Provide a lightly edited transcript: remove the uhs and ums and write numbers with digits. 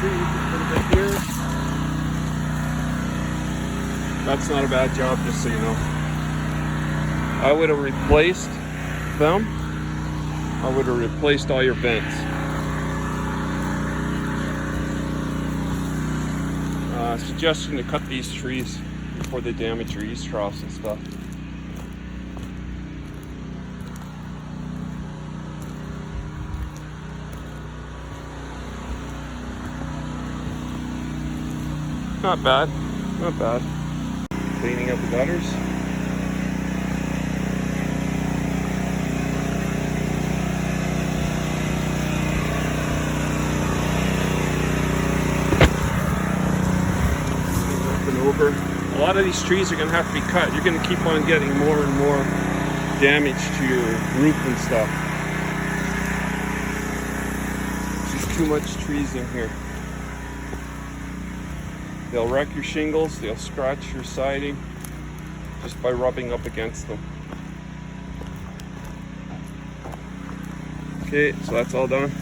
tree, a little bit here. That's not a bad job, just so you know. I would have replaced them. I would have replaced all your vents. Suggestion to cut these trees before they damage your eaves troughs and stuff. Not bad, not bad. Cleaning up the gutters. Up and over. A lot of these trees are going to have to be cut. You're going to keep on getting more and more damage to your roof and stuff. There's too much trees in here. They'll wreck your shingles, they'll scratch your siding just by rubbing up against them. Okay, so that's all done.